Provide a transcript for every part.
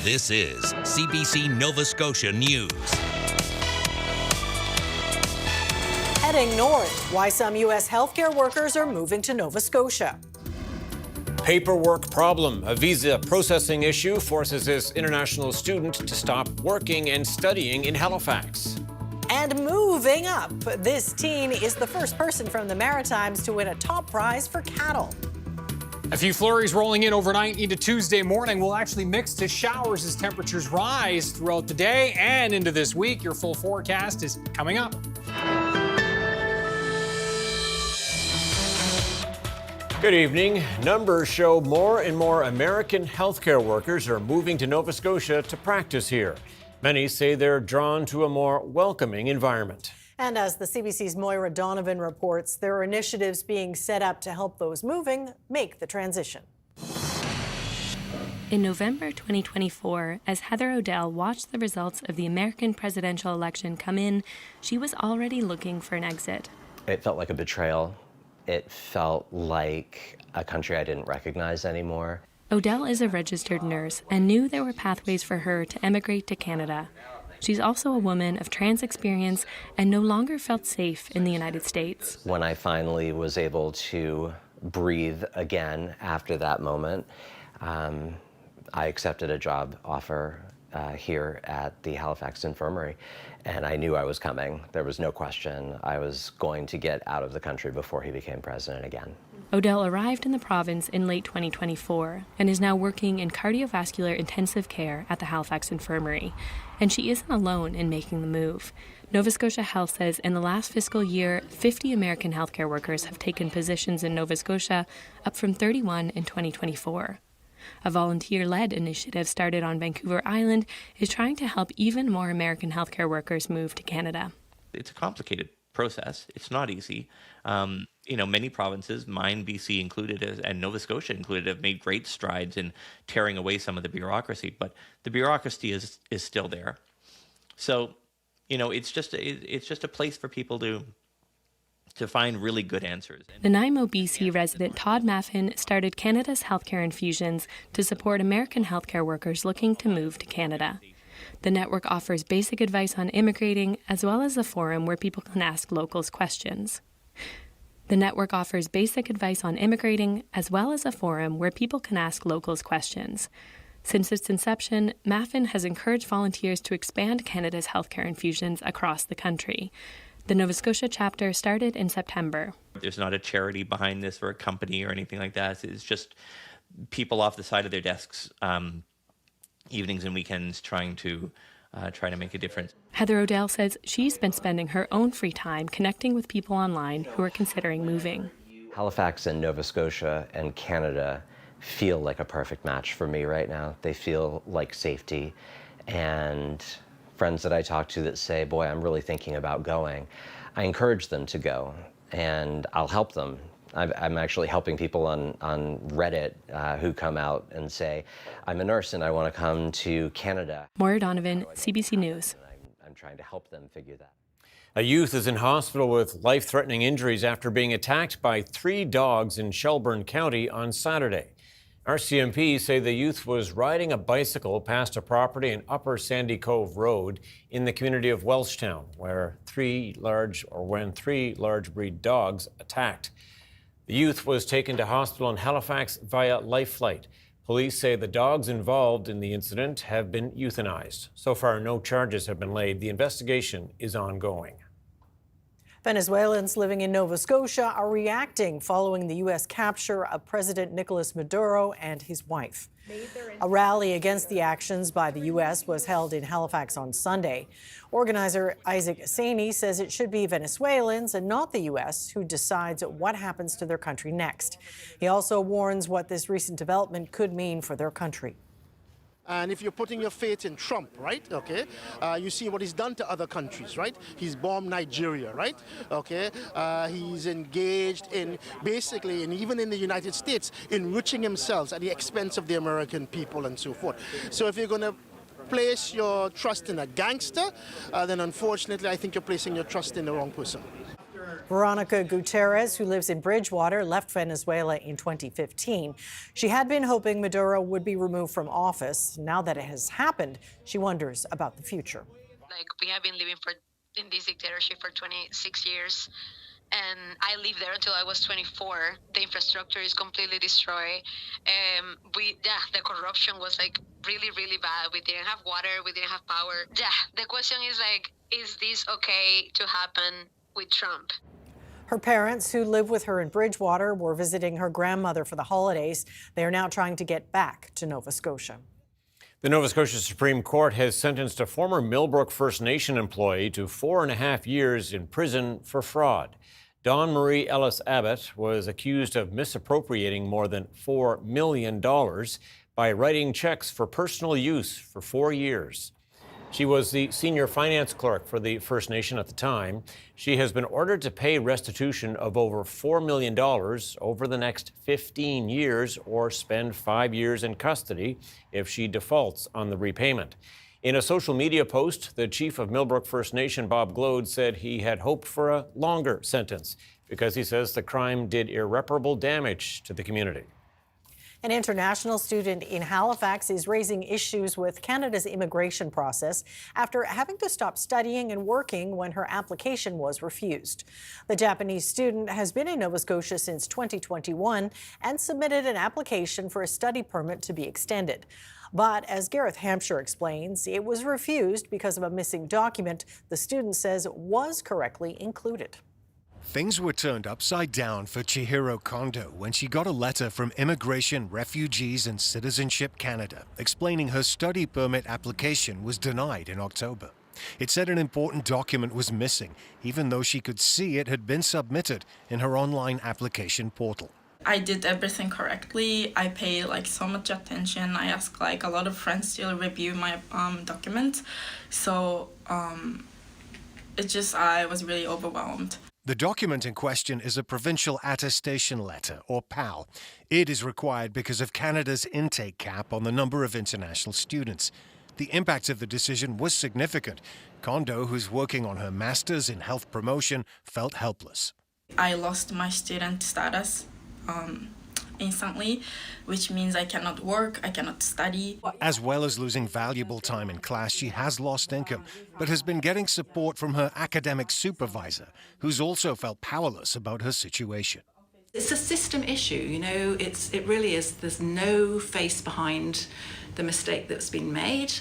This is CBC Nova Scotia News. Heading north, why some U.S. healthcare workers are moving to Nova Scotia. Paperwork problem. A visa processing issue forces this international student to stop working and studying in Halifax. And moving up, this teen is the first person from the Maritimes to win a top prize for cattle. A few flurries rolling in overnight into Tuesday morning will actually mix to showers as temperatures rise throughout the day and into this week. Your full forecast is coming up. Good evening. Numbers show more and more American healthcare workers are moving to Nova Scotia to practice here. Many say they're drawn to a more welcoming environment. And as the CBC's Moira Donovan reports, there are initiatives being set up to help those moving make the transition. In November 2024, as Heather Odell watched the results of the American presidential election come in, she was already looking for an exit. It felt like a betrayal. It felt like a country I didn't recognize anymore. Odell is a registered nurse and knew there were pathways for her to emigrate to Canada. She's also a woman of trans experience and no longer felt safe in the United States. When I finally was able to breathe again after that moment, I accepted a job offer here at the Halifax Infirmary, and I knew I was coming. There was no question. I was going to get out of the country before he became president again. Odell arrived in the province in late 2024 and is now working in cardiovascular intensive care at the Halifax Infirmary. And she isn't alone in making the move. Nova Scotia Health says in the last fiscal year, 50 American healthcare workers have taken positions in Nova Scotia, up from 31 in 2024. A volunteer-led initiative started on Vancouver Island is trying to help even more American healthcare workers move to Canada. It's a complicated process. It's not easy. Many provinces, mine, BC included, and Nova Scotia included, have made great strides in tearing away some of the bureaucracy, but the bureaucracy is still there. So, it's just a place for people to find really good answers. Nanaimo, BC resident Todd Maffin started Canada's Healthcare Infusions to support American healthcare workers looking to move to Canada. The network offers basic advice on immigrating, as well as a forum where people can ask locals questions. Since its inception, Maffin has encouraged volunteers to expand Canada's healthcare infusions across the country. The Nova Scotia chapter started in September. There's not a charity behind this or a company or anything like that. It's just people off the side of their desks, evenings and weekends, trying to make a difference. Heather Odell says she's been spending her own free time connecting with people online who are considering moving. Halifax and Nova Scotia and Canada feel like a perfect match for me right now. They feel like safety. And friends that I talk to that say, boy, I'm really thinking about going, I encourage them to go, and I'll help them. I'm actually helping people on Reddit who come out and say, I'm a nurse and I want to come to Canada. Moira Donovan, CBC News. I'm trying to help them figure that. A youth is in hospital with life-threatening injuries after being attacked by 3 dogs in Shelburne County on Saturday. RCMP say the youth was riding a bicycle past a property in Upper Sandy Cove Road in the community of Welshtown, when 3 large breed dogs attacked. The youth was taken to hospital in Halifax via life flight. Police say the dogs involved in the incident have been euthanized. So far, no charges have been laid. The investigation is ongoing. Venezuelans living in Nova Scotia are reacting following the U.S. capture of President Nicolas Maduro and his wife. A rally against the actions by the U.S. was held in Halifax on Sunday. Organizer Isaac Saney says it should be Venezuelans and not the U.S. who decides what happens to their country next. He also warns what this recent development could mean for their country. And if you're putting your faith in Trump, right, okay, you see what he's done to other countries, right? He's bombed Nigeria, right, okay? He's engaged in basically, and even in the United States, enriching himself at the expense of the American people and so forth. So if you're going to place your trust in a gangster, then unfortunately I think you're placing your trust in the wrong person. Veronica Gutierrez, who lives in Bridgewater, left Venezuela in 2015. She had been hoping Maduro would be removed from office. Now that it has happened, she wonders about the future. Like, we have been living in this dictatorship for 26 years. And I lived there until I was 24. The infrastructure is completely destroyed. The corruption was like really, really bad. We didn't have water, we didn't have power. Yeah, the question is like, is this okay to happen with Trump? Her parents, who live with her in Bridgewater, were visiting her grandmother for the holidays. They are now trying to get back to Nova Scotia. The Nova Scotia Supreme Court has sentenced a former Millbrook First Nation employee to 4.5 years in prison for fraud. Dawn Marie Ellis Abbott was accused of misappropriating more than $4 million by writing checks for personal use for 4 years. She was the senior finance clerk for the First Nation at the time. She has been ordered to pay restitution of over $4 million over the next 15 years or spend 5 years in custody if she defaults on the repayment. In a social media post, the chief of Millbrook First Nation, Bob Glode, said he had hoped for a longer sentence because he says the crime did irreparable damage to the community. An international student in Halifax is raising issues with Canada's immigration process after having to stop studying and working when her application was refused. The Japanese student has been in Nova Scotia since 2021 and submitted an application for a study permit to be extended. But as Gareth Hampshire explains, it was refused because of a missing document the student says was correctly included. Things were turned upside down for Chihiro Kondo when she got a letter from Immigration, Refugees and Citizenship Canada explaining her study permit application was denied in October. It said an important document was missing, even though she could see it had been submitted in her online application portal. I did everything correctly. I paid so much attention. I asked a lot of friends to review my document. So I was really overwhelmed. The document in question is a Provincial Attestation Letter, or PAL. It is required because of Canada's intake cap on the number of international students. The impact of the decision was significant. Kondo, who's working on her master's in health promotion, felt helpless. I lost my student status instantly, which means I cannot work, I cannot study. As well as losing valuable time in class, she has lost income, but has been getting support from her academic supervisor, who's also felt powerless about her situation. It's a system issue, it really is. There's no face behind the mistake that's been made.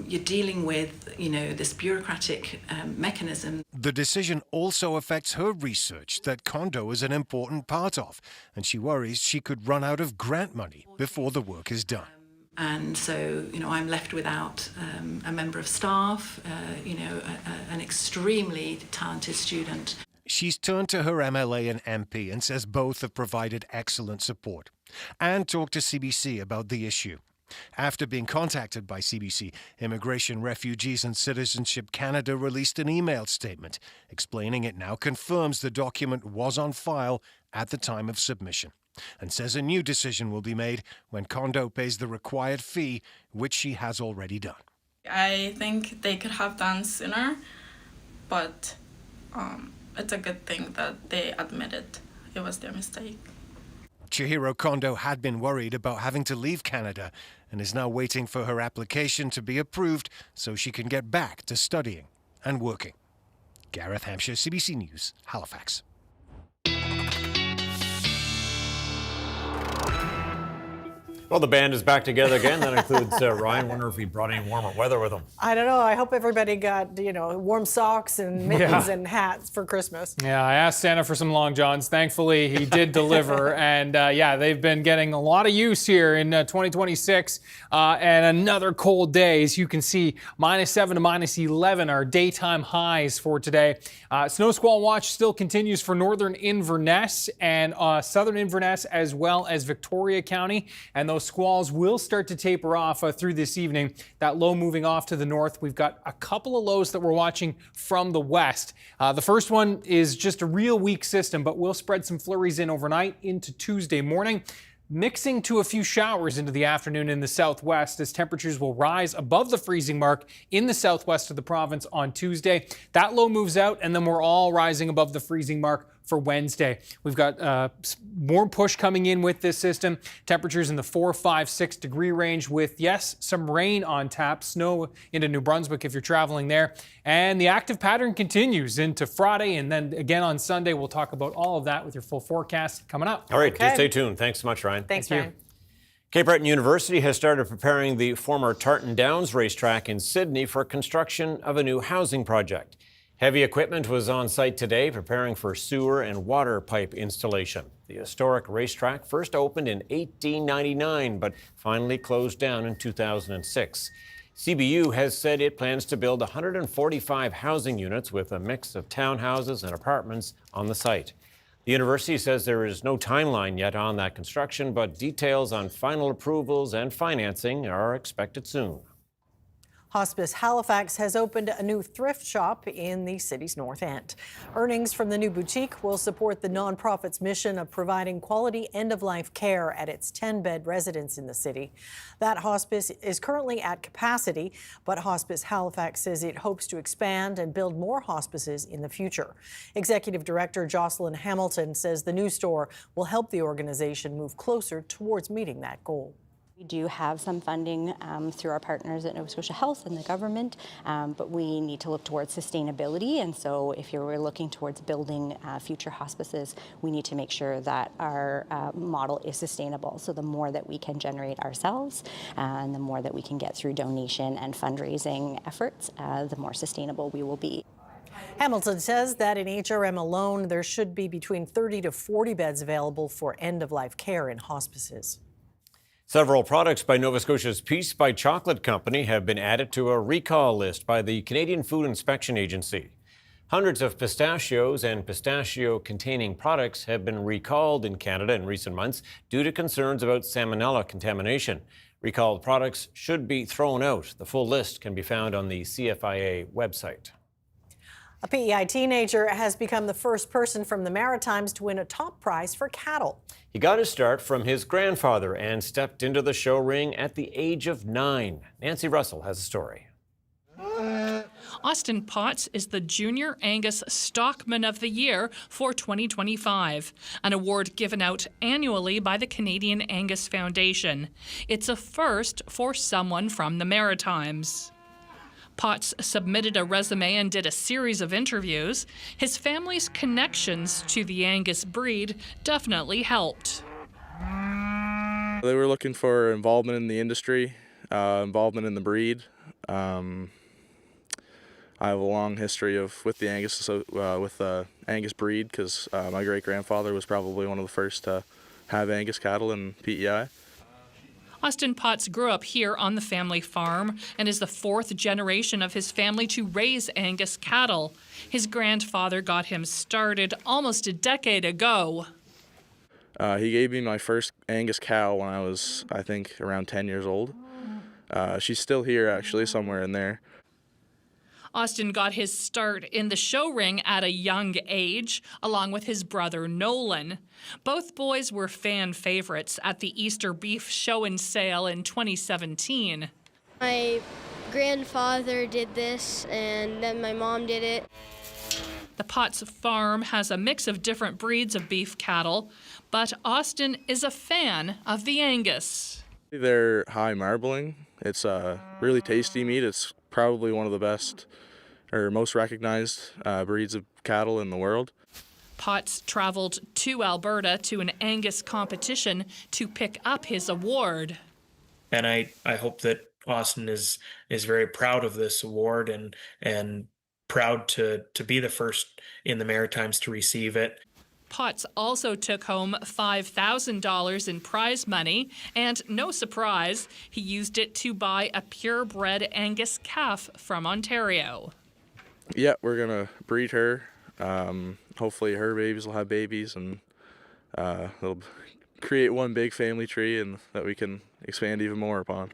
You're dealing with, this bureaucratic mechanism. The decision also affects her research that Kondo is an important part of, and she worries she could run out of grant money before the work is done. And so, I'm left without a member of staff, an extremely talented student. She's turned to her MLA and MP and says both have provided excellent support and talked to CBC about the issue. After being contacted by CBC, Immigration, Refugees and Citizenship Canada released an email statement explaining it now confirms the document was on file at the time of submission and says a new decision will be made when Kondo pays the required fee, which she has already done. I think they could have done sooner, but it's a good thing that they admitted it was their mistake. Chihiro Kondo had been worried about having to leave Canada and is now waiting for her application to be approved so she can get back to studying and working. Gareth Hampshire, CBC News, Halifax. Well, the band is back together again. That includes Ryan. Wonder if he brought any warmer weather with him. I don't know. I hope everybody got, warm socks and mittens and hats for Christmas. Yeah, I asked Santa for some long johns. Thankfully, he did deliver. And they've been getting a lot of use here in 2026. And another cold day. As you can see, -7 to -11 are daytime highs for today. Snow squall watch still continues for northern Inverness and southern Inverness, as well as Victoria County. And those squalls will start to taper off through this evening. That low moving off to the north. We've got a couple of lows that we're watching from the west. The first one is just a real weak system, but we'll spread some flurries in overnight into Tuesday morning. mixing to a few showers into the afternoon in the southwest as temperatures will rise above the freezing mark in the southwest of the province on Tuesday. That low moves out, and then we're all rising above the freezing mark for Wednesday. We've got more push coming in with this system. Temperatures in the 4, 5, 6 degree range with, yes, some rain on tap, snow into New Brunswick if you're traveling there. And the active pattern continues into Friday, and then again on Sunday. We'll talk about all of that with your full forecast coming up. All right, do stay tuned. Thanks so much, Ryan. Thanks, Ryan. Cape Breton University has started preparing the former Tartan Downs racetrack in Sydney for construction of a new housing project. Heavy equipment was on site today preparing for sewer and water pipe installation. The historic racetrack first opened in 1899 but finally closed down in 2006. CBU has said it plans to build 145 housing units with a mix of townhouses and apartments on the site. The university says there is no timeline yet on that construction, but details on final approvals and financing are expected soon. Hospice Halifax has opened a new thrift shop in the city's north end. Earnings from the new boutique will support the nonprofit's mission of providing quality end-of-life care at its 10-bed residence in the city. That hospice is currently at capacity, but Hospice Halifax says it hopes to expand and build more hospices in the future. Executive Director Jocelyn Hamilton says the new store will help the organization move closer towards meeting that goal. We do have some funding through our partners at Nova Scotia Health and the government, but we need to look towards sustainability. And so if you're looking towards building future hospices, we need to make sure that our model is sustainable. So the more that we can generate ourselves and the more that we can get through donation and fundraising efforts, the more sustainable we will be. Hamilton says that in HRM alone, there should be between 30 to 40 beds available for end-of-life care in hospices. Several products by Nova Scotia's Peace by Chocolate Company have been added to a recall list by the Canadian Food Inspection Agency. Hundreds of pistachios and pistachio-containing products have been recalled in Canada in recent months due to concerns about salmonella contamination. Recalled products should be thrown out. The full list can be found on the CFIA website. A PEI teenager has become the first person from the Maritimes to win a top prize for cattle. He got his start from his grandfather and stepped into the show ring at the age of 9. Nancy Russell has a story. Austin Potts is the Junior Angus Stockman of the Year for 2025, an award given out annually by the Canadian Angus Foundation. It's a first for someone from the Maritimes. Potts submitted a resume and did a series of interviews. His family's connections to the Angus breed definitely helped. They were looking for involvement in the industry, involvement in the breed. I have a long history with the Angus breed because my great-grandfather was probably one of the first to have Angus cattle in PEI. Austin Potts grew up here on the family farm and is the 4th generation of his family to raise Angus cattle. His grandfather got him started almost a decade ago. He gave me my first Angus cow when I was, I think, around 10 years old. She's still here, actually, somewhere in there. Austin got his start in the show ring at a young age, along with his brother Nolan. Both boys were fan favorites at the Easter Beef Show and Sale in 2017. My grandfather did this, and then my mom did it. The Potts farm has a mix of different breeds of beef cattle, but Austin is a fan of the Angus. They're high marbling. It's a really tasty meat. It's probably one of the best or most recognized breeds of cattle in the world. Potts traveled to Alberta to an Angus competition to pick up his award. And I hope that Austin is very proud of this award and proud to be the first in the Maritimes to receive it. Potts also took home $5,000 in prize money, and no surprise, he used it to buy a purebred Angus calf from Ontario. Yeah, we're gonna breed her. Hopefully her babies will have babies, and it'll create one big family tree and that we can expand even more upon.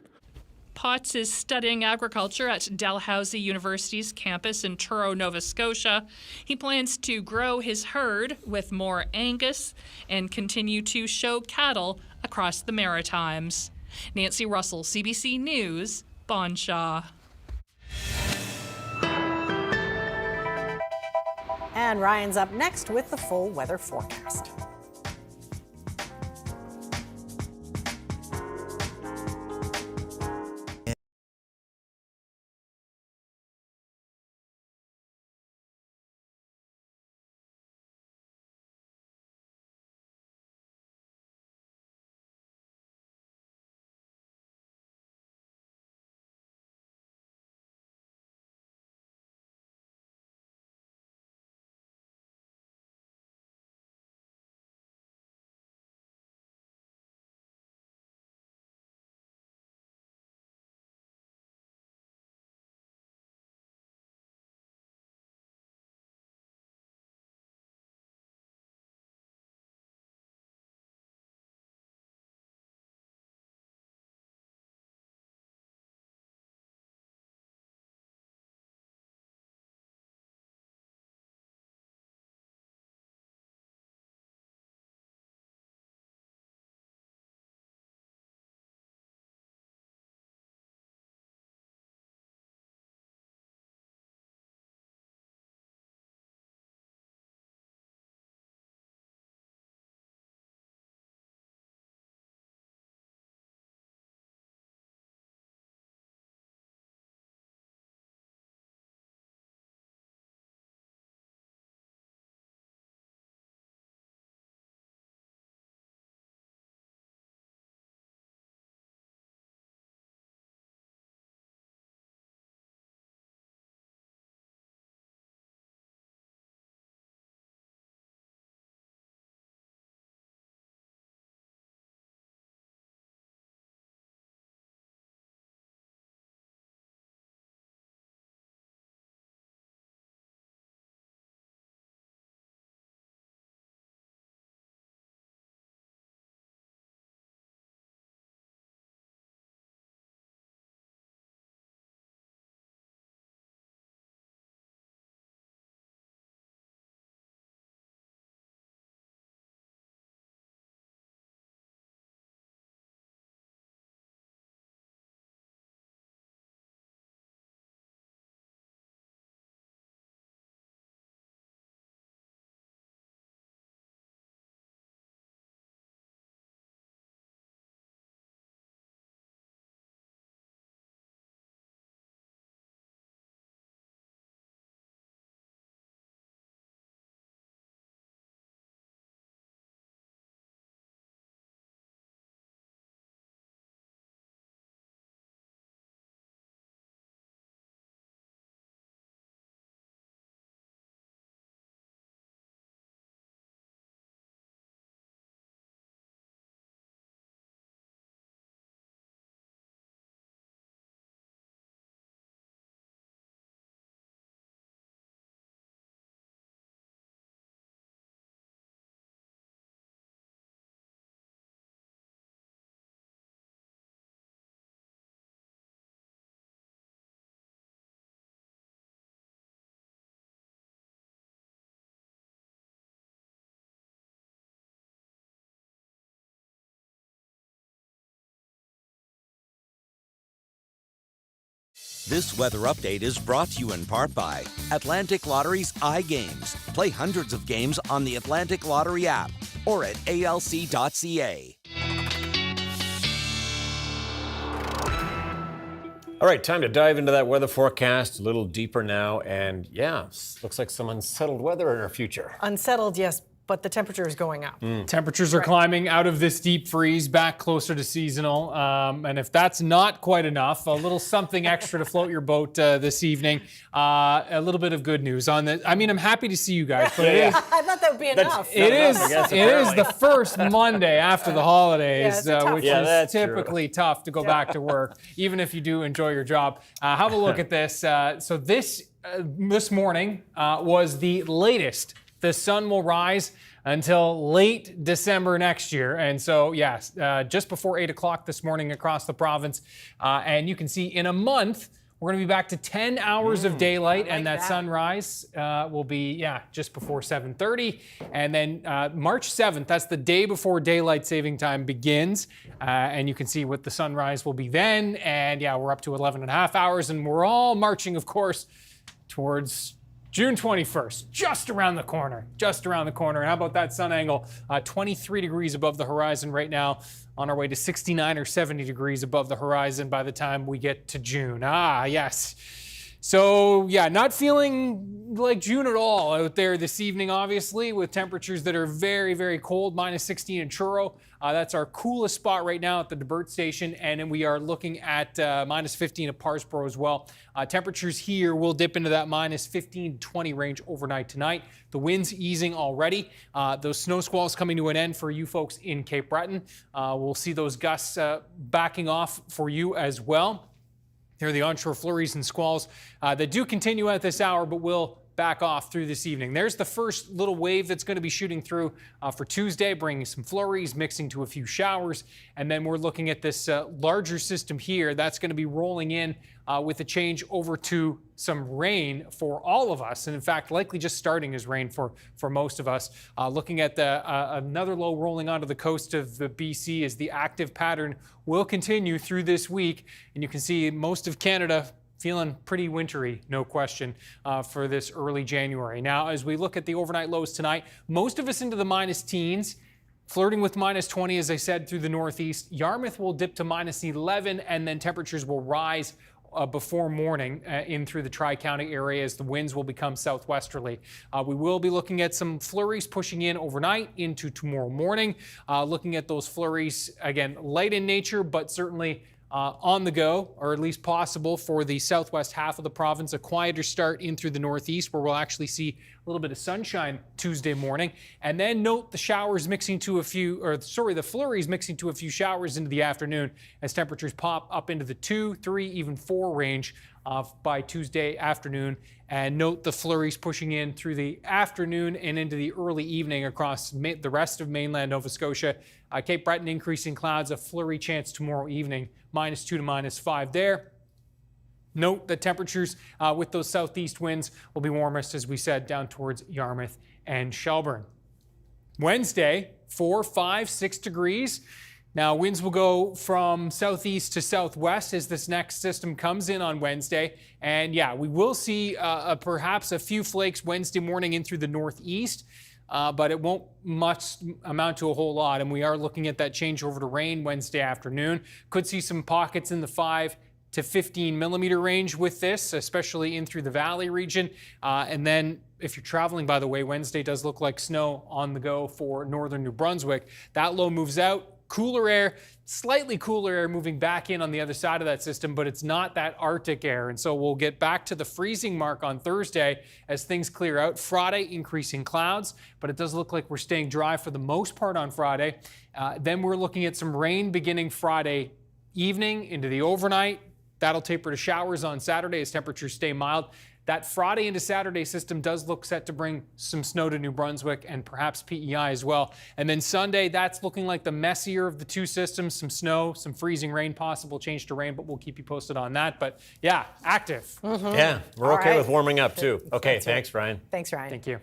Potts is studying agriculture at Dalhousie University's campus in Truro, Nova Scotia. He plans to grow his herd with more Angus and continue to show cattle across the Maritimes. Nancy Russell, CBC News, Bonshaw. And Ryan's up next with the full weather forecast. This weather update is brought to you in part by Atlantic Lottery's iGames. Play hundreds of games on the Atlantic Lottery app or at alc.ca. All right, time to dive into that weather forecast a little deeper now. And yeah, looks like some unsettled weather in our future. Unsettled, yes, but the temperature is going up. Temperatures are climbing out of this deep freeze back closer to seasonal. And if that's not quite enough, a little something extra to float your boat this evening. A little bit of good news on this. I mean, I'm happy to see you guys, but it is. I thought that would be enough. It is the first Monday after the holidays, which is typically tough to go back to work, even if you do enjoy your job. Have a look at this. So this morning was the latest the sun will rise until late December next year. And so, yes, just before 8 o'clock this morning across the province. And you can see in a month, we're going to be back to 10 hours of daylight, and that sunrise will be, just before 7:30. And then March 7th, that's the day before daylight saving time begins. And you can see what the sunrise will be then. And we're up to 11 and a half hours, and we're all marching, of course, towards June 21st, just around the corner. How about that sun angle? 23 degrees above the horizon right now, on our way to 69 or 70 degrees above the horizon by the time we get to June. Yes. So, not feeling like June at all out there this evening, obviously, with temperatures that are very, very cold, minus 16 in Truro. That's our coolest spot right now at the Debert station, and then we are looking at minus 15 at Parsboro as well. Temperatures here will dip into that minus 15 to 20 range overnight tonight. The wind's easing already. Those snow squalls coming to an end for you folks in Cape Breton. We'll see those gusts backing off for you as well. Here are the onshore flurries and squalls that do continue at this hour, but will back off through this evening. There's the first little wave that's going to be shooting through for Tuesday, bringing some flurries, mixing to a few showers. And then we're looking at this larger system here that's going to be rolling in with a change over to some rain for all of us. And in fact, likely just starting as rain for most of us. Looking at another low rolling onto the coast of the BC as the active pattern will continue through this week. And you can see most of Canada feeling pretty wintry, no question, for this early January. Now, as we look at the overnight lows tonight, most of us into the minus teens, flirting with minus 20, as I said, through the northeast. Yarmouth will dip to minus 11, and then temperatures will rise before morning in through the Tri-County area as the winds will become southwesterly. We will be looking at some flurries pushing in overnight into tomorrow morning. Looking at those flurries, again, light in nature, but certainly on the go, or at least possible for the southwest half of the province. A quieter start in through the northeast, where we'll actually see a little bit of sunshine Tuesday morning. And then note the showers mixing to a few, the flurries mixing to a few showers into the afternoon as temperatures pop up into the 2, 3, even 4 range by Tuesday afternoon. And note the flurries pushing in through the afternoon and into the early evening across the rest of mainland Nova Scotia. Cape Breton increasing clouds, a flurry chance tomorrow evening, -2 to -5 there. Note the temperatures with those southeast winds will be warmest, as we said, down towards Yarmouth and Shelburne. Wednesday, 4, 5, 6 degrees. Now, winds will go from southeast to southwest as this next system comes in on Wednesday. And we will see perhaps a few flakes Wednesday morning in through the northeast. But it won't much amount to a whole lot. And we are looking at that change over to rain Wednesday afternoon. Could see some pockets in the 5 to 15 millimeter range with this, especially in through the valley region. And then if you're traveling, by the way, Wednesday does look like snow on the go for northern New Brunswick. That low moves out. Cooler air, slightly cooler air moving back in on the other side of that system, but it's not that Arctic air. And so we'll get back to the freezing mark on Thursday as things clear out. Friday, increasing clouds, but it does look like we're staying dry for the most part on Friday. Then we're looking at some rain beginning Friday evening into the overnight. That'll taper to showers on Saturday as temperatures stay mild. That Friday into Saturday system does look set to bring some snow to New Brunswick and perhaps PEI as well. And then Sunday, that's looking like the messier of the two systems. Some snow, some freezing rain, possible change to rain, but we'll keep you posted on that. But active. Mm-hmm. Yeah, we're okay with warming up too. Okay, thanks, Ryan. Thanks, Ryan. Thank you.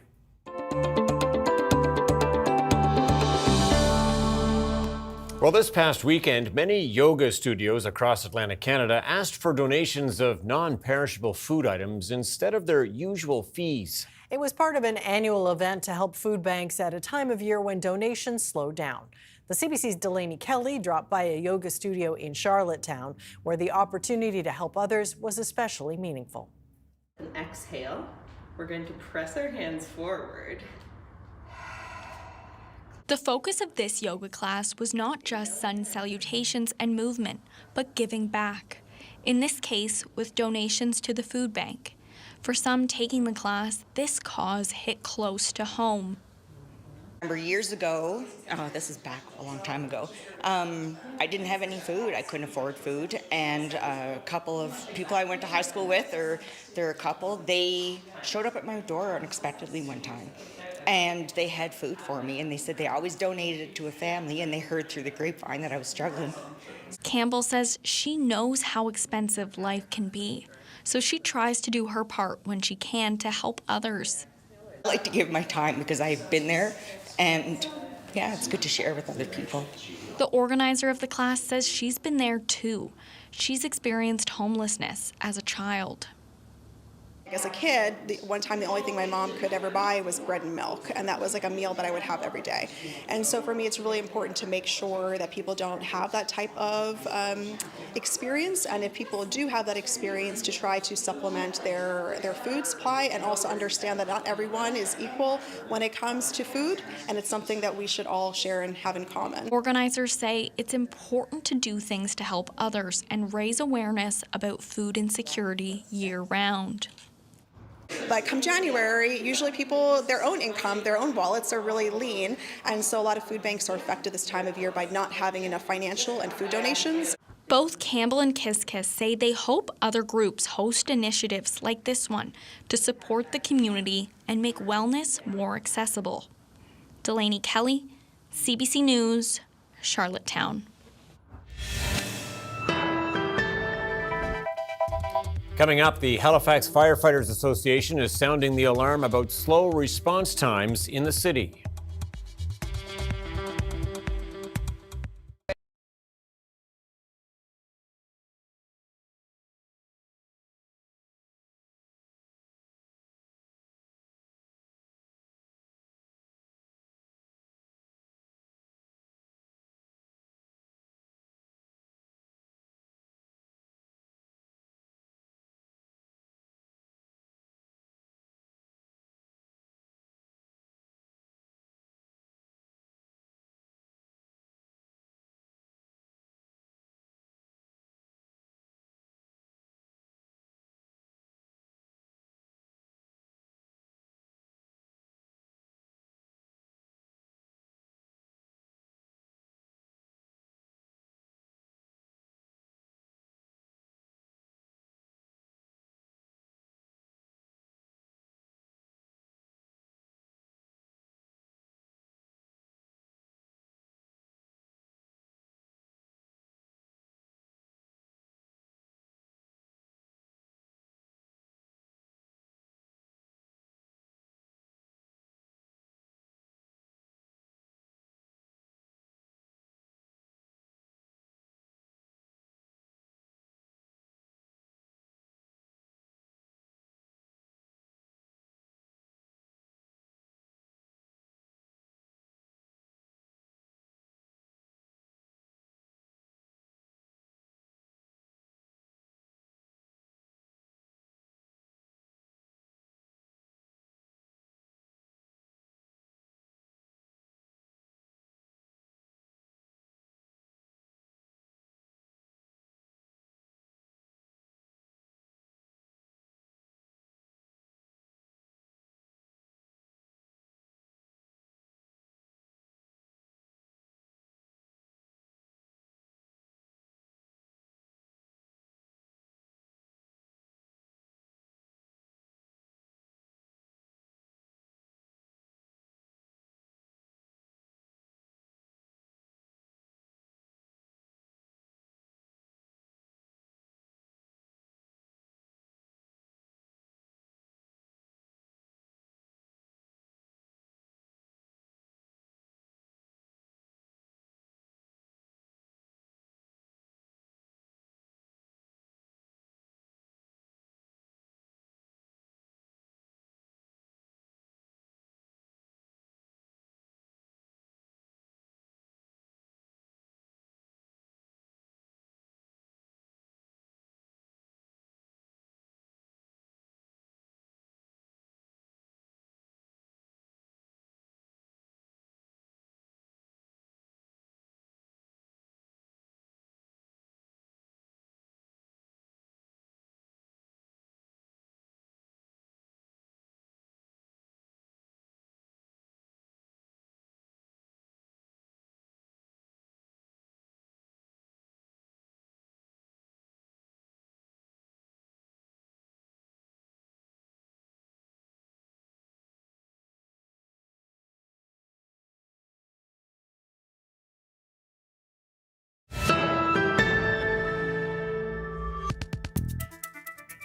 Well, this past weekend, many yoga studios across Atlantic Canada asked for donations of non-perishable food items instead of their usual fees. It was part of an annual event to help food banks at a time of year when donations slow down. The CBC's Delaney Kelly dropped by a yoga studio in Charlottetown, where the opportunity to help others was especially meaningful. And exhale, we're going to press our hands forward. The focus of this yoga class was not just sun salutations and movement, but giving back. In this case, with donations to the food bank. For some taking the class, this cause hit close to home. I remember years ago, this is back a long time ago, I didn't have any food. I couldn't afford food. And a couple of people I went to high school with, or they're a couple, they showed up at my door unexpectedly one time. and they had food for me, and they said they always donated it to a family, and they heard through the grapevine that I was struggling. Campbell says she knows how expensive life can be, so she tries to do her part when she can to help others. I like to give my time because I've been there, and yeah, it's good to share with other people. The organizer of the class says she's been there too. She's experienced homelessness as a child. As a kid, one time the only thing my mom could ever buy was bread and milk, and that was like a meal that I would have every day. And so for me, it's really important to make sure that people don't have that type of experience, and if people do have that experience, to try to supplement their food supply, and also understand that not everyone is equal when it comes to food, and it's something that we should all share and have in common. Organizers say it's important to do things to help others and raise awareness about food insecurity year-round. But come January, usually people, their own income, their own wallets are really lean, and so a lot of food banks are affected this time of year by not having enough financial and food donations. Both Campbell and Kiss Kiss say they hope other groups host initiatives like this one to support the community and make wellness more accessible. Delaney Kelly, CBC News, Charlottetown. Coming up, the Halifax Firefighters Association is sounding the alarm about slow response times in the city.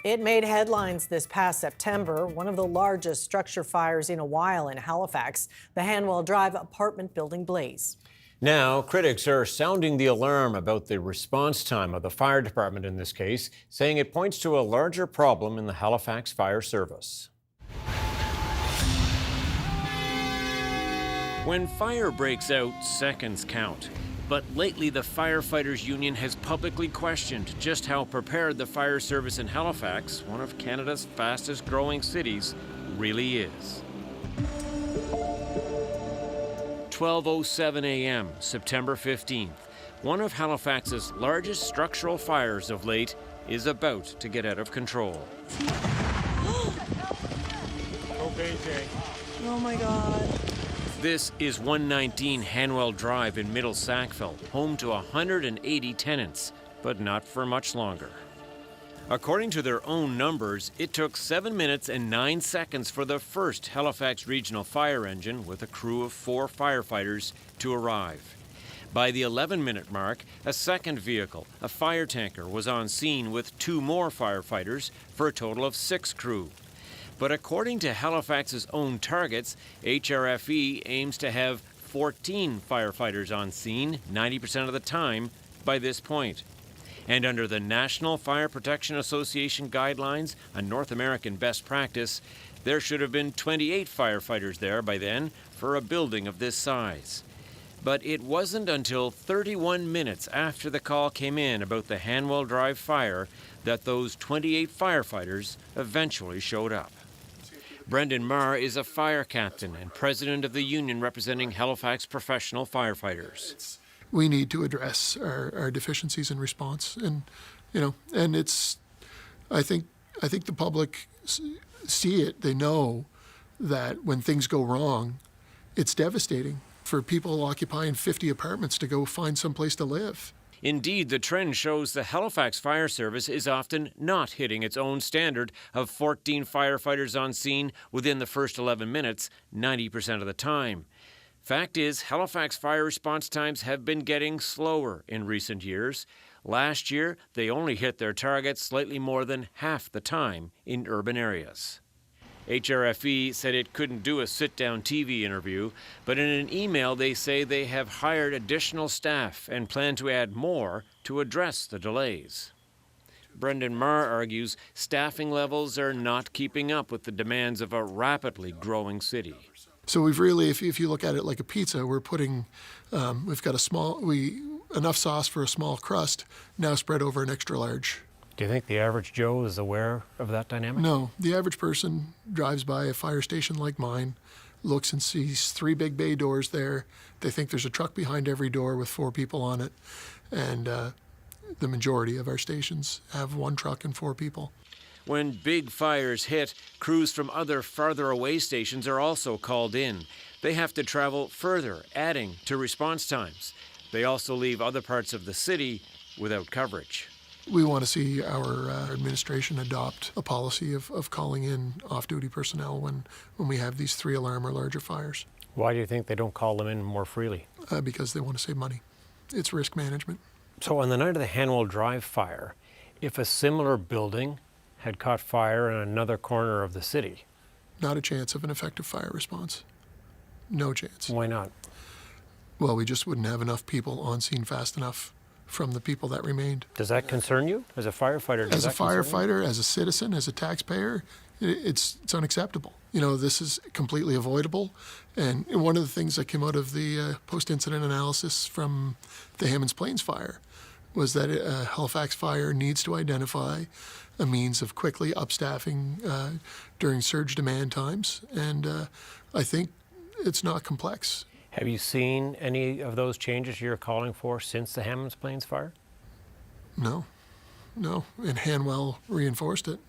It made headlines this past September, one of the largest structure fires in a while in Halifax, the Hanwell Drive apartment building blaze. Now, critics are sounding the alarm about the response time of the fire department in this case, saying it points to a larger problem in the Halifax Fire Service. When fire breaks out, seconds count. But lately, the Firefighters Union has publicly questioned just how prepared the fire service in Halifax, one of Canada's fastest growing cities, really is. 12:07 a.m., September 15th. One of Halifax's largest structural fires of late is about to get out of control. Oh my God. This is 119 Hanwell Drive in Middle Sackville, home to 180 tenants, but not for much longer. According to their own numbers, it took 7 minutes and 9 seconds for the first Halifax Regional Fire engine with a crew of 4 firefighters to arrive. By the 11-minute mark, a second vehicle, a fire tanker, was on scene with 2 more firefighters for a total of 6 crew. But according to Halifax's own targets, HRFE aims to have 14 firefighters on scene 90% of the time by this point. And under the National Fire Protection Association guidelines, a North American best practice, there should have been 28 firefighters there by then for a building of this size. But it wasn't until 31 minutes after the call came in about the Hanwell Drive fire that those 28 firefighters eventually showed up. Brendan Marr is a fire captain and president of the union representing Halifax professional firefighters. We need to address our deficiencies in response, and it's. I think the public see it. They know that when things go wrong, it's devastating for people occupying 50 apartments to go find some place to live. Indeed, the trend shows the Halifax Fire Service is often not hitting its own standard of 14 firefighters on scene within the first 11 minutes, 90% of the time. Fact is, Halifax fire response times have been getting slower in recent years. Last year, they only hit their targets slightly more than half the time in urban areas. HRFE said it couldn't do a sit-down TV interview, but in an email they say they have hired additional staff and plan to add more to address the delays. Brendan Marr argues staffing levels are not keeping up with the demands of a rapidly growing city. So we've really, if you look at it like a pizza, we're putting, we've got enough sauce for a small crust, now spread over an extra large. Do you think the average Joe is aware of that dynamic? No. The average person drives by a fire station like mine, looks and sees 3 big bay doors there. They think there's a truck behind every door with 4 people on it. And the majority of our stations have 1 truck and 4 people. When big fires hit, crews from other farther away stations are also called in. They have to travel further, adding to response times. They also leave other parts of the city without coverage. We want to see our administration adopt a policy of calling in off-duty personnel when we have these 3-alarm or larger fires. Why do you think they don't call them in more freely? Because they want to save money. It's risk management. So on the night of the Hanwell Drive fire, if a similar building had caught fire in another corner of the city? Not a chance of an effective fire response. No chance. Why not? Well, we just wouldn't have enough people on scene fast enough from the people that remained. Does that concern you as a firefighter? As a firefighter, as a citizen, as a taxpayer, it's unacceptable. This is completely avoidable. And one of the things that came out of the post-incident analysis from the Hammonds Plains fire was that Halifax Fire needs to identify a means of quickly upstaffing during surge demand times. And I think it's not complex. Have you seen any of those changes you're calling for since the Hammonds Plains fire? No. And Hanwell reinforced it.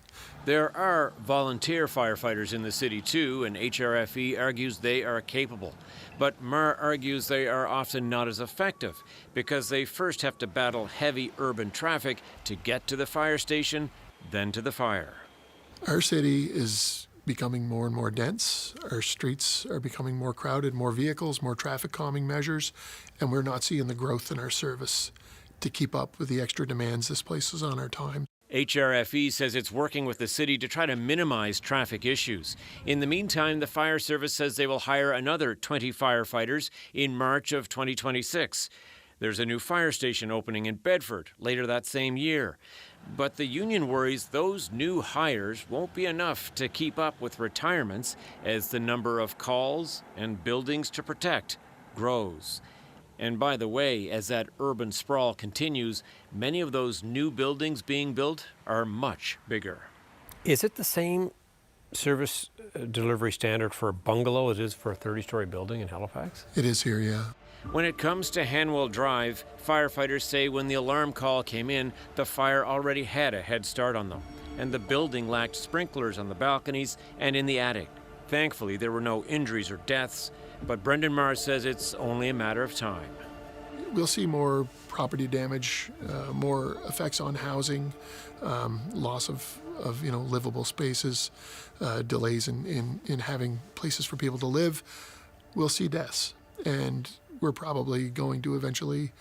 There are volunteer firefighters in the city too, and HRFE argues they are capable. But Marr argues they are often not as effective because they first have to battle heavy urban traffic to get to the fire station, then to the fire. Our city is becoming more and more dense. Our streets are becoming more crowded, more vehicles, more traffic calming measures, and we're not seeing the growth in our service to keep up with the extra demands this places on our time. HRFE says it's working with the city to try to minimize traffic issues. In the meantime, the fire service says they will hire another 20 firefighters in March of 2026. There's a new fire station opening in Bedford later that same year. But the union worries those new hires won't be enough to keep up with retirements as the number of calls and buildings to protect grows. And by the way, as that urban sprawl continues, many of those new buildings being built are much bigger. Is it the same service delivery standard for a bungalow as it is for a 30-story building in Halifax? It is here, yeah. When it comes to Hanwell Drive, firefighters say when the alarm call came in, the fire already had a head start on them, and the building lacked sprinklers on the balconies and in the attic. Thankfully, there were no injuries or deaths, but Brendan Mars says it's only a matter of time. We'll see more property damage, more effects on housing, loss of livable spaces, delays in having places for people to live. We'll see deaths, and we're probably going to eventually,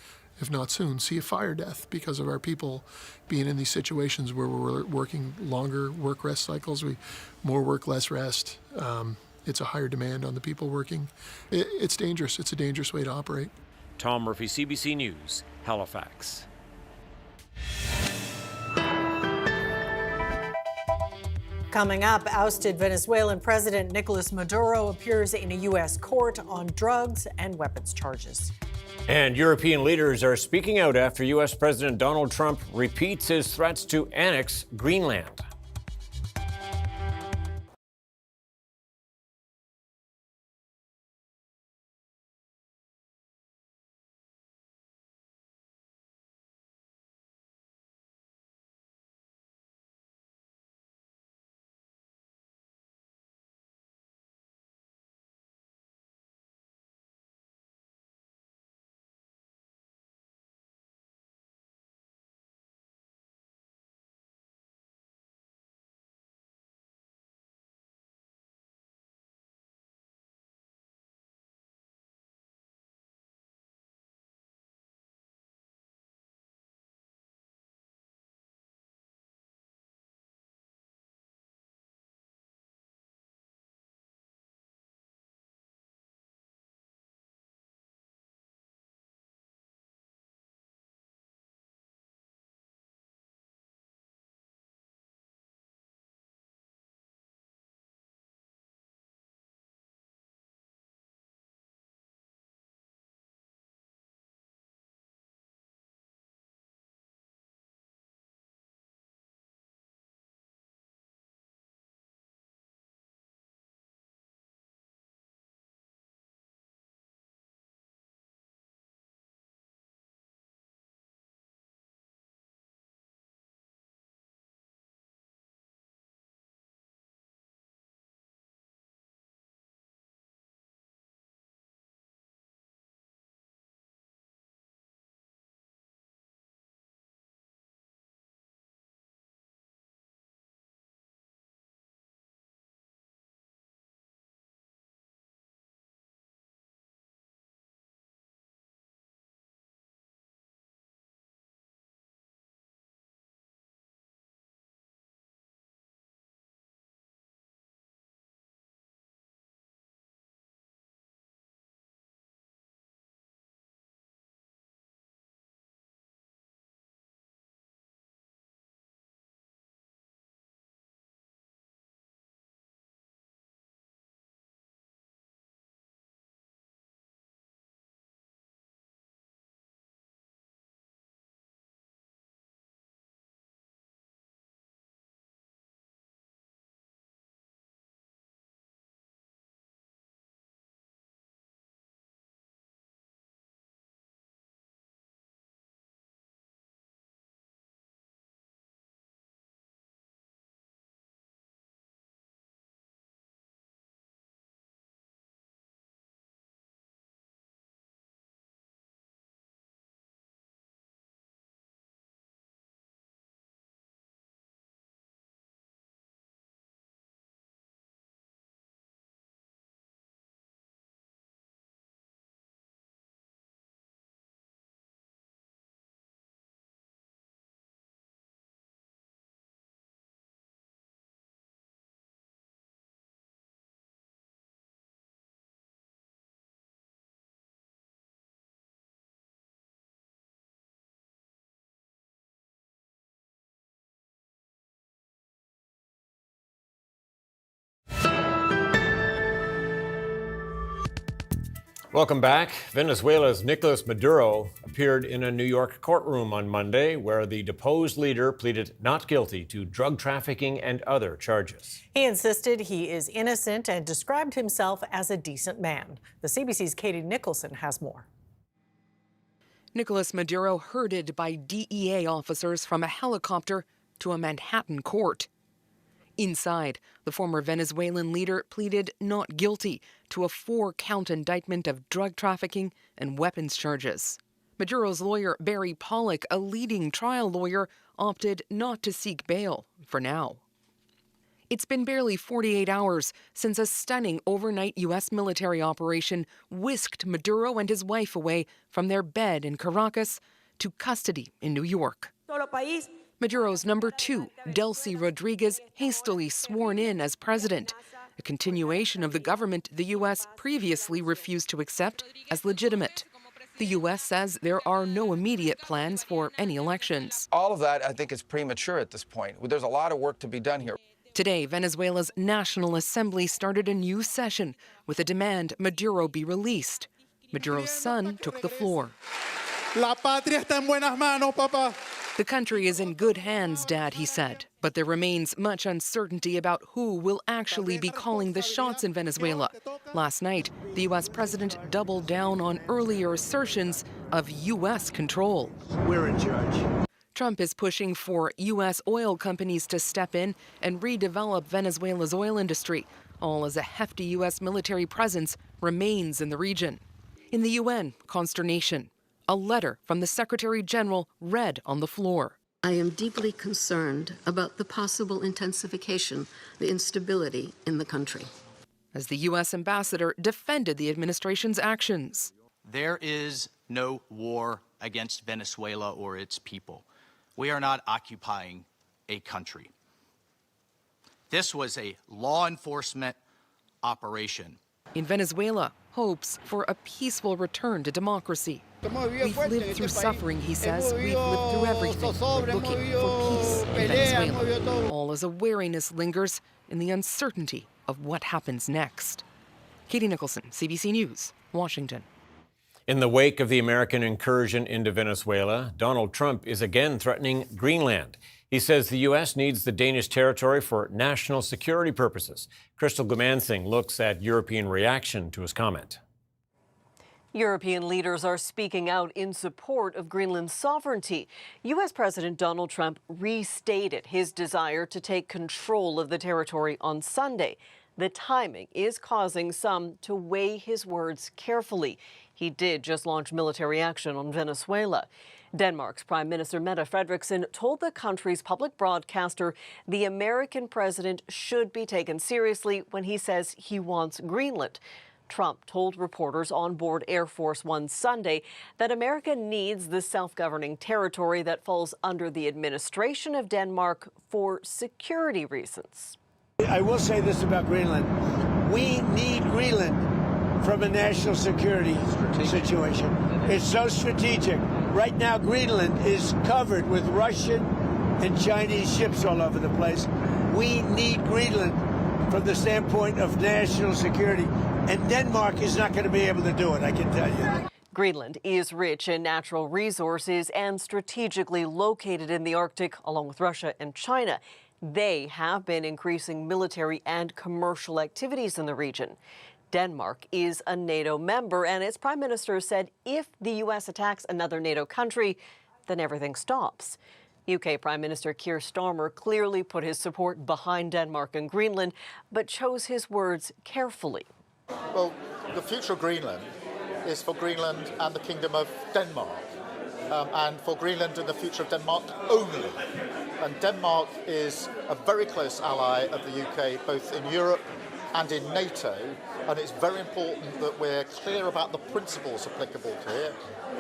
if not soon, see a fire death because of our people being in these situations where we're working longer work-rest cycles, more work, less rest. It's a higher demand on the people working. It's dangerous. It's a dangerous way to operate. Tom Murphy, CBC News, Halifax. Coming up, ousted Venezuelan President Nicolas Maduro appears in a U.S. court on drugs and weapons charges. And European leaders are speaking out after U.S. President Donald Trump repeats his threats to annex Greenland. Welcome back. Venezuela's Nicolas Maduro appeared in a New York courtroom on Monday where the deposed leader pleaded not guilty to drug trafficking and other charges. He insisted he is innocent and described himself as a decent man. The CBC's Katie Nicholson has more. Nicolas Maduro herded by DEA officers from a helicopter to a Manhattan court. Inside, the former Venezuelan leader pleaded not guilty to a 4-count indictment of drug trafficking and weapons charges. Maduro's lawyer, Barry Pollock, a leading trial lawyer, opted not to seek bail for now. It's been barely 48 hours since a stunning overnight U.S. military operation whisked Maduro and his wife away from their bed in Caracas to custody in New York. Maduro's number 2, Delcy Rodriguez, hastily sworn in as president, a continuation of the government the U.S. previously refused to accept as legitimate. The U.S. says there are no immediate plans for any elections. All of that, I think, is premature at this point. There's a lot of work to be done here. Today, Venezuela's National Assembly started a new session with a demand Maduro be released. Maduro's son took the floor. La patria está en buenas manos, papá. The country is in good hands, Dad, he said, but there remains much uncertainty about who will actually be calling the shots in Venezuela. Last night, the U.S. president doubled down on earlier assertions of U.S. control. We're in charge. Trump is pushing for U.S. oil companies to step in and redevelop Venezuela's oil industry, all as a hefty U.S. military presence remains in the region. In the UN, consternation. A letter from the Secretary General read on the floor. I am deeply concerned about the possible intensification, the instability in the country. As the U.S. ambassador defended the administration's actions. There is no war against Venezuela or its people. We are not occupying a country. This was a law enforcement operation. In Venezuela, hopes for a peaceful return to democracy. We've lived through suffering, he says. We've lived through everything. We're looking for peace in Venezuela. All as a wariness lingers in the uncertainty of what happens next. Katie Nicholson, CBC News, Washington. In the wake of the American incursion into Venezuela, Donald Trump is again threatening Greenland. He says the U.S. needs the Danish territory for national security purposes. Crystal Gumansing looks at European reaction to his comment. European leaders are speaking out in support of Greenland's sovereignty. U.S. President Donald Trump restated his desire to take control of the territory on Sunday. The timing is causing some to weigh his words carefully. He did just launch military action on Venezuela. Denmark's Prime Minister Mette Frederiksen told the country's public broadcaster the American president should be taken seriously when he says he wants Greenland. Trump told reporters on board Air Force One Sunday that America needs the self-governing territory that falls under the administration of Denmark for security reasons. I will say this about Greenland. We need Greenland from a national security situation. It's so strategic. Right now, Greenland is covered with Russian and Chinese ships all over the place. We need Greenland from the standpoint of national security. And Denmark is not going to be able to do it, I can tell you. Greenland is rich in natural resources and strategically located in the Arctic, along with Russia and China. They have been increasing military and commercial activities in the region. Denmark is a NATO member, and its prime minister said if the U.S. attacks another NATO country, then everything stops. UK Prime Minister Keir Starmer clearly put his support behind Denmark and Greenland, but chose his words carefully. Well, the future of Greenland is for Greenland and the Kingdom of Denmark, and for Greenland and the future of Denmark only. And Denmark is a very close ally of the UK, both in Europe and in NATO, and it's very important that we're clear about the principles applicable here.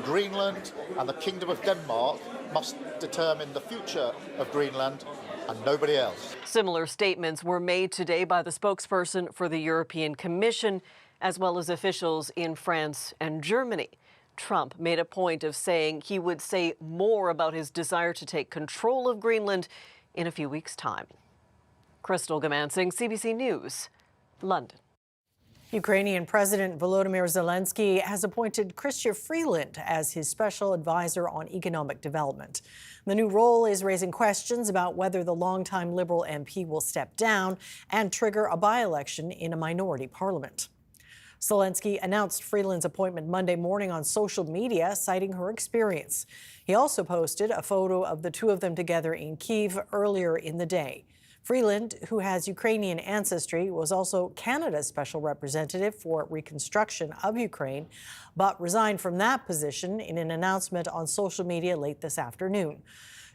Greenland and the Kingdom of Denmark must determine the future of Greenland and nobody else. Similar statements were made today by the spokesperson for the European Commission, as well as officials in France and Germany. Trump made a point of saying he would say more about his desire to take control of Greenland in a few weeks' time. Crystal Gumansing, CBC News, London. Ukrainian President Volodymyr Zelensky has appointed Chrystia Freeland as his special advisor on economic development. The new role is raising questions about whether the longtime Liberal MP will step down and trigger a by-election in a minority parliament. Zelensky announced Freeland's appointment Monday morning on social media, citing her experience. He also posted a photo of the two of them together in Kyiv earlier in the day. Freeland, who has Ukrainian ancestry, was also Canada's special representative for reconstruction of Ukraine, but resigned from that position in an announcement on social media late this afternoon.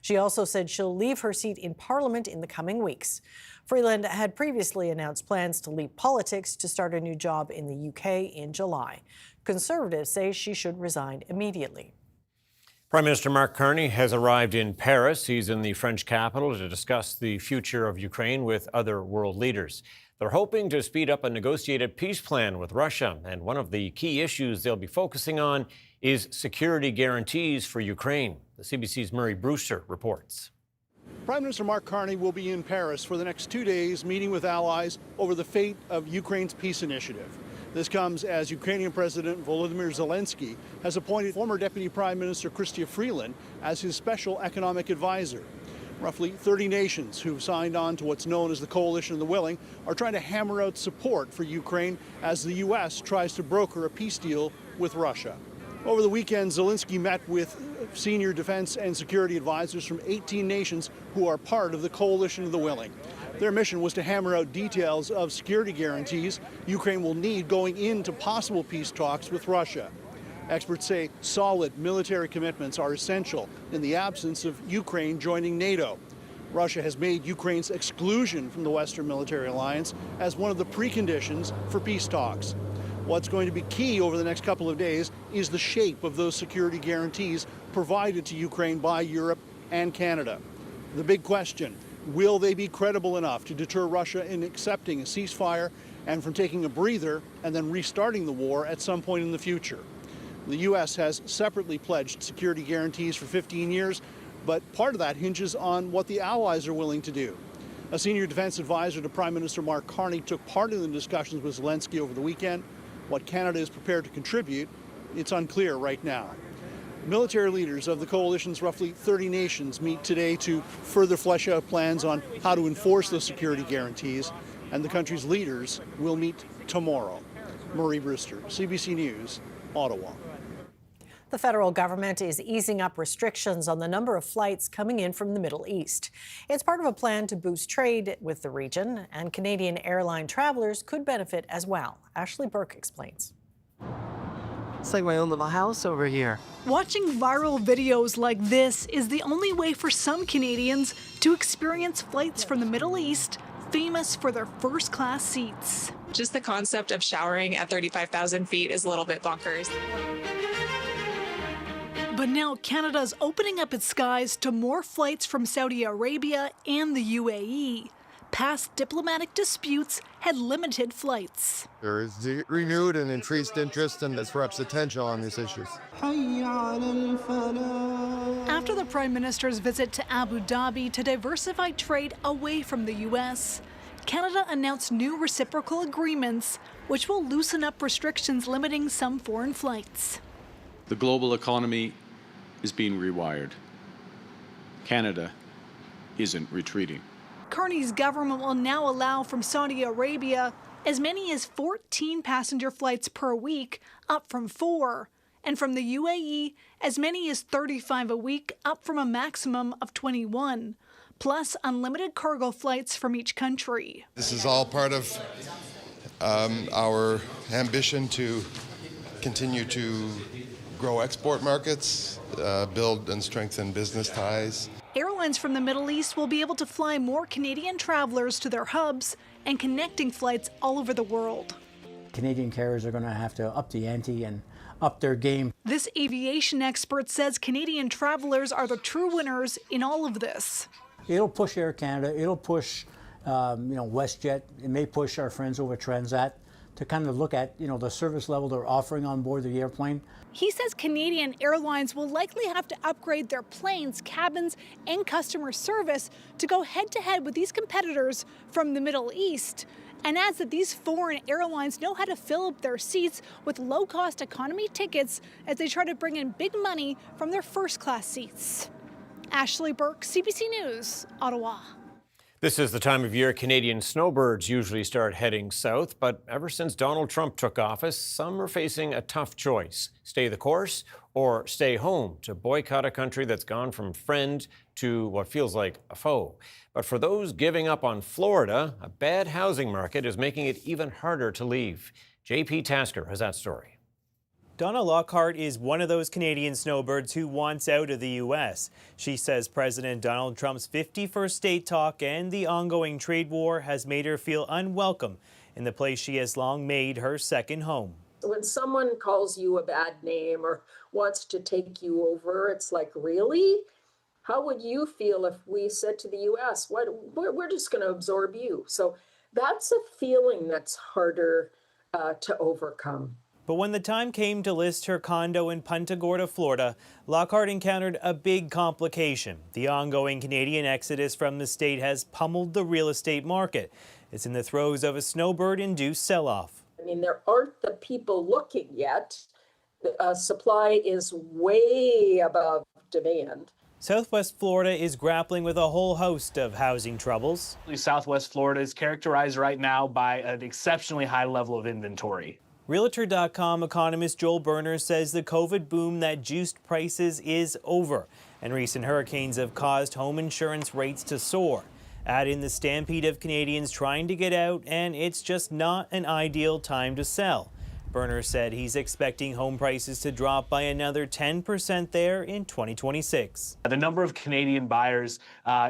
She also said she'll leave her seat in Parliament in the coming weeks. Freeland had previously announced plans to leave politics to start a new job in the UK in July. Conservatives say she should resign immediately. Prime Minister Mark Carney has arrived in Paris. He's in the French capital to discuss the future of Ukraine with other world leaders. They're hoping to speed up a negotiated peace plan with Russia. And one of the key issues they'll be focusing on is security guarantees for Ukraine. The CBC's Murray Brewster reports. Prime Minister Mark Carney will be in Paris for the next 2 days, meeting with allies over the fate of Ukraine's peace initiative. This comes as Ukrainian President Volodymyr Zelensky has appointed former Deputy Prime Minister Chrystia Freeland as his special economic advisor. Roughly 30 nations who've signed on to what's known as the Coalition of the Willing are trying to hammer out support for Ukraine as the U.S. tries to broker a peace deal with Russia. Over the weekend, Zelensky met with senior defense and security advisors from 18 nations who are part of the Coalition of the Willing. Their mission was to hammer out details of security guarantees Ukraine will need going into possible peace talks with Russia. Experts say solid military commitments are essential in the absence of Ukraine joining NATO. Russia has made Ukraine's exclusion from the Western military alliance as one of the preconditions for peace talks. What's going to be key over the next couple of days is the shape of those security guarantees provided to Ukraine by Europe and Canada. The big question, will they be credible enough to deter Russia in accepting a ceasefire and from taking a breather and then restarting the war at some point in the future? The U.S. has separately pledged security guarantees for 15 years, but part of that hinges on what the allies are willing to do. A senior defense advisor to Prime Minister Mark Carney took part in the discussions with Zelensky over the weekend. What Canada is prepared to contribute, it's unclear right now. Military leaders of the coalition's roughly 30 nations meet today to further flesh out plans on how to enforce those security guarantees, and the country's leaders will meet tomorrow. Murray Brewster, CBC News, Ottawa. The federal government is easing up restrictions on the number of flights coming in from the Middle East. It's part of a plan to boost trade with the region, and Canadian airline travelers could benefit as well. Ashley Burke explains. It's like my own little house over here. Watching viral videos like this is the only way for some Canadians to experience flights from the Middle East, famous for their first-class seats. Just the concept of showering at 35,000 feet is a little bit bonkers. But now Canada's opening up its skies to more flights from Saudi Arabia and the UAE. Past diplomatic disputes had limited flights. There is renewed and increased interest and perhaps attention on these issues. After the Prime Minister's visit to Abu Dhabi to diversify trade away from the U.S., Canada announced new reciprocal agreements, which will loosen up restrictions limiting some foreign flights. The global economy is being rewired. Canada isn't retreating. Carney's government will now allow from Saudi Arabia as many as 14 passenger flights per week, up from 4, and from the UAE as many as 35 a week, up from a maximum of 21, plus unlimited cargo flights from each country. This is all part of our ambition to continue to grow export markets, build and strengthen business ties. Airlines from the Middle East will be able to fly more Canadian travelers to their hubs and connecting flights all over the world. Canadian carriers are going to have to up the ante and up their game. This aviation expert says Canadian travelers are the true winners in all of this. It'll push Air Canada, it'll push WestJet, it may push our friends over Transat to kind of look at the service level they're offering on board the airplane. He says Canadian airlines will likely have to upgrade their planes, cabins, and customer service to go head-to-head with these competitors from the Middle East. and adds that these foreign airlines know how to fill up their seats with low-cost economy tickets as they try to bring in big money from their first-class seats. Ashley Burke, CBC News, Ottawa. This is the time of year Canadian snowbirds usually start heading south, but ever since Donald Trump took office, some are facing a tough choice: stay the course or stay home to boycott a country that's gone from friend to what feels like a foe. But for those giving up on Florida, a bad housing market is making it even harder to leave. JP Tasker has that story. Donna Lockhart is one of those Canadian snowbirds who wants out of the U.S. She says President Donald Trump's 51st state talk and the ongoing trade war has made her feel unwelcome in the place she has long made her second home. When someone calls you a bad name or wants to take you over, it's like, really? How would you feel if we said to the U.S., we're just going to absorb you? So that's a feeling that's harder to overcome. But when the time came to list her condo in Punta Gorda, Florida, Lockhart encountered a big complication. The ongoing Canadian exodus from the state has pummeled the real estate market. It's in the throes of a snowbird-induced sell-off. I mean, there aren't the people looking yet. Supply is way above demand. Southwest Florida is grappling with a whole host of housing troubles. Southwest Florida is characterized right now by an exceptionally high level of inventory. Realtor.com economist Joel Berner says the COVID boom that juiced prices is over, and recent hurricanes have caused home insurance rates to soar. Add in the stampede of Canadians trying to get out, and it's just not an ideal time to sell. Berner said he's expecting home prices to drop by another 10% there in 2026. The number of Canadian buyers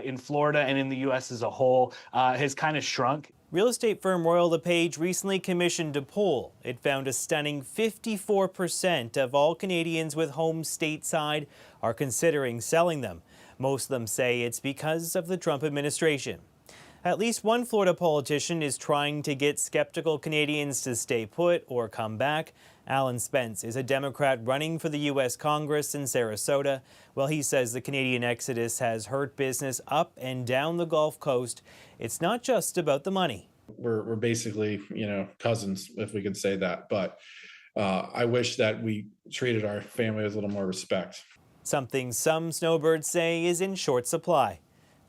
in Florida and in the U.S. as a whole has kind of shrunk. Real estate firm Royal LePage recently commissioned a poll. It found a stunning 54% of all Canadians with homes stateside are considering selling them. Most of them say it's because of the Trump administration. At least one Florida politician is trying to get skeptical Canadians to stay put or come back. Alan Spence is a Democrat running for the U.S. Congress in Sarasota. Well, he says the Canadian exodus has hurt business up and down the Gulf Coast. It's not just about the money. We're basically, cousins, if we can say that. But I wish that we treated our family with a little more respect. Something some snowbirds say is in short supply.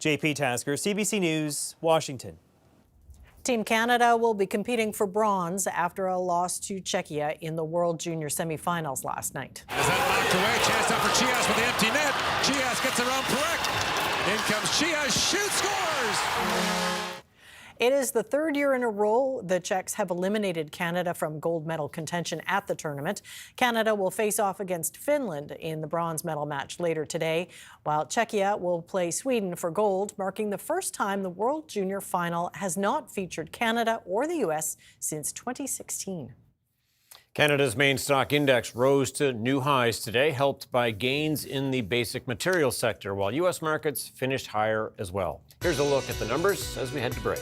JP Tasker, CBC News, Washington. Team Canada will be competing for bronze after a loss to Czechia in the World Junior semifinals last night. As that knocked away, chance now for Chias with the empty net. Chias gets around Perek. In comes Chias, shoots, scores! It is the third year in a row the Czechs have eliminated Canada from gold medal contention at the tournament. Canada will face off against Finland in the bronze medal match later today, while Czechia will play Sweden for gold, marking the first time the World Junior final has not featured Canada or the U.S. since 2016. Canada's main stock index rose to new highs today, helped by gains in the basic materials sector, while U.S. markets finished higher as well. Here's a look at the numbers as we head to break.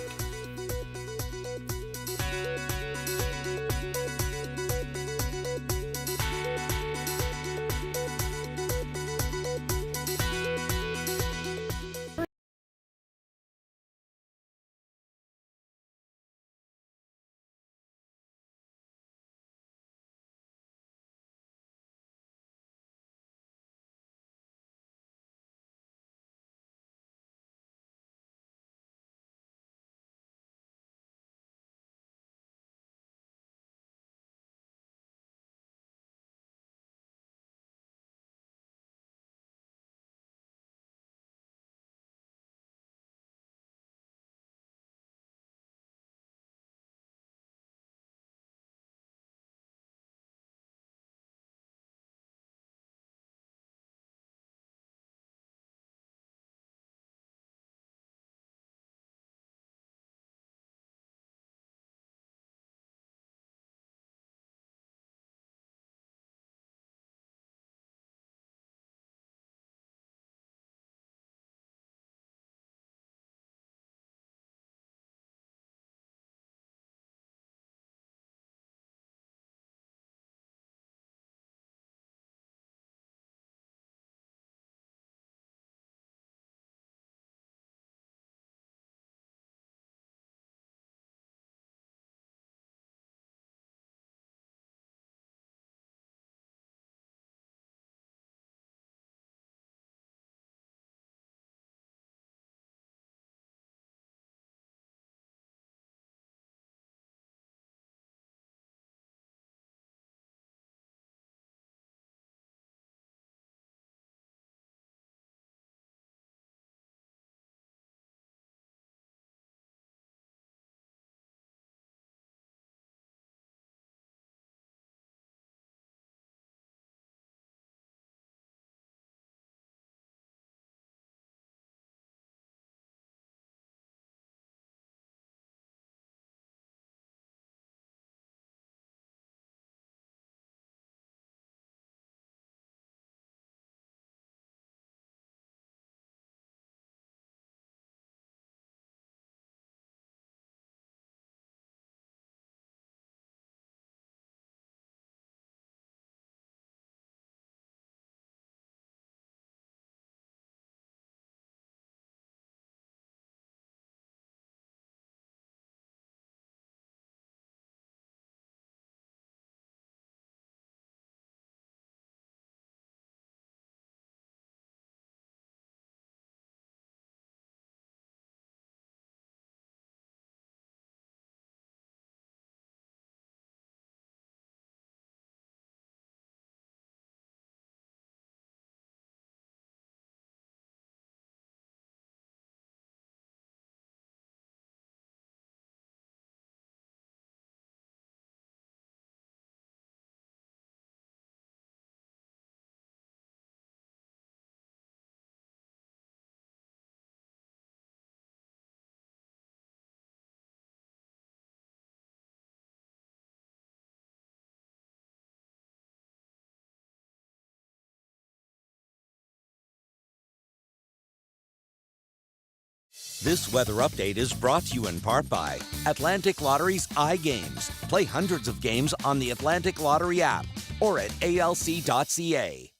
This weather update is brought to you in part by Atlantic Lottery's iGames. Play hundreds of games on the Atlantic Lottery app or at alc.ca.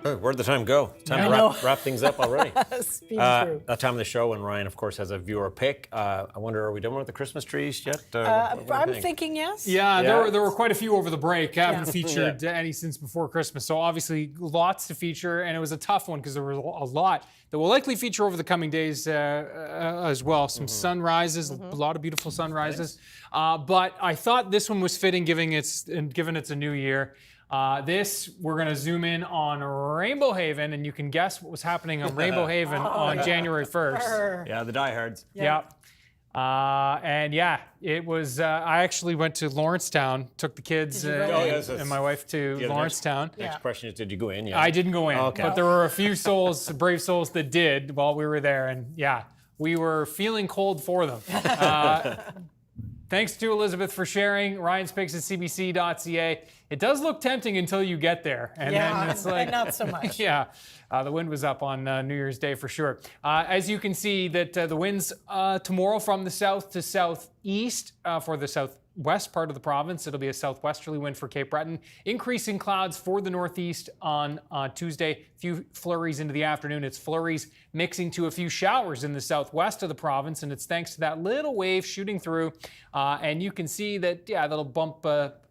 Where'd the time go? Time to wrap things up already. That time of the show when Ryan, of course, has a viewer pick. I wonder, are we done with the Christmas trees yet? I'm thinking yes. Yeah, there were quite a few over the break. I haven't featured any since before Christmas. So obviously lots to feature, and it was a tough one because there was a lot that will likely feature over the coming days as well. Some sunrises, a lot of beautiful sunrises. But I thought this one was fitting given it's a new year. We're going to zoom in on Rainbow Haven, and you can guess what was happening on Rainbow Haven on January 1st. Yeah, the diehards. Yeah. It was, I actually went to Lawrencetown, took the kids and my wife to Lawrencetown. Next question is, did you go in? Yeah. I didn't go in, but there were a few brave souls that did while we were there, and we were feeling cold for them. Thanks to Elizabeth for sharing. Ryan's picks at cbc.ca. It does look tempting until you get there. And then it's like, not so much. The wind was up on New Year's Day for sure. As you can see, that the winds tomorrow from the south to southeast for the southwest part of the province. It'll be a southwesterly wind for Cape Breton. Increasing clouds for the northeast on Tuesday. A few flurries into the afternoon. It's flurries mixing to a few showers in the southwest of the province, and it's thanks to that little wave shooting through. And you can see that, that'll bump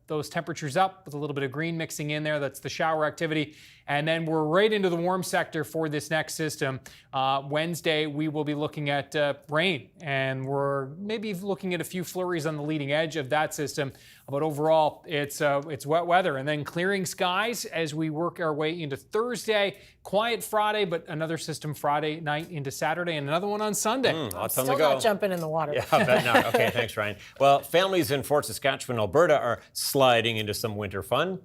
those temperatures up with a little bit of green mixing in there. That's the shower activity. And then we're right into the warm sector for this next system. Wednesday, we will be looking at rain, and we're maybe looking at a few flurries on the leading edge of that system. But overall, it's wet weather, and then clearing skies as we work our way into Thursday. Quiet Friday, but another system Friday night into Saturday, and another one on Sunday. Lots on Still the go. not jumping in the water. Yeah, I bet not. Okay, thanks, Ryan. Well, families in Fort Saskatchewan, Alberta are sliding into some winter fun.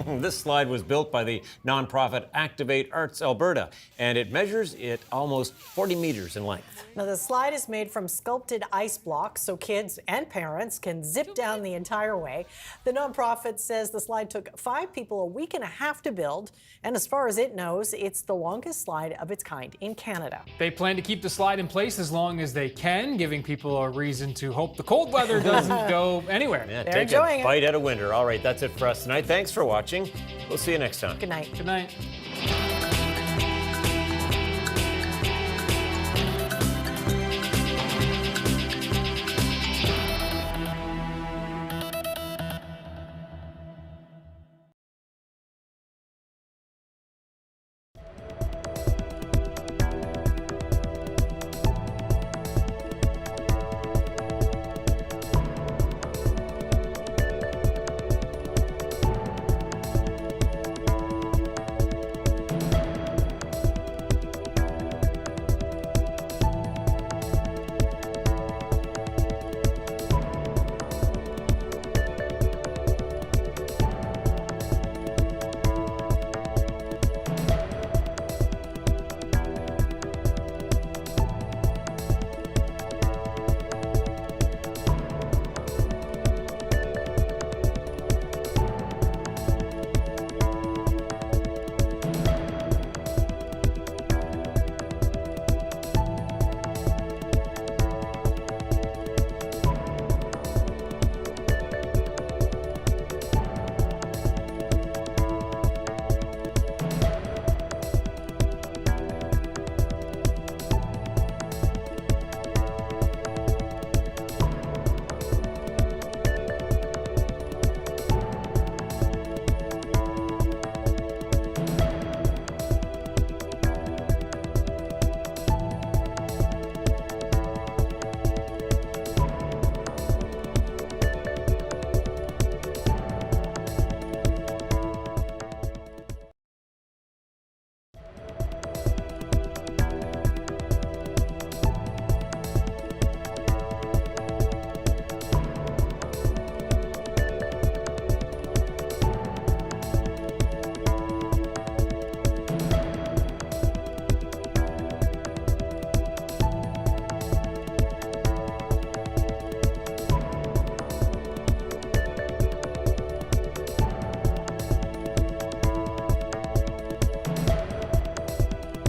This slide was built by the nonprofit Activate Arts Alberta, and it measures almost 40 meters in length. Now, the slide is made from sculpted ice blocks, so kids and parents can zip down the entire way. The nonprofit says the slide took 5 people a week and a half to build, and as far as it knows, it's the longest slide of its kind in Canada. They plan to keep the slide in place as long as they can, giving people a reason to hope the cold weather doesn't go anywhere. Yeah, take a bite out of winter. All right, that's it for us tonight. Thanks for watching. We'll see you next time. Good night. Good night.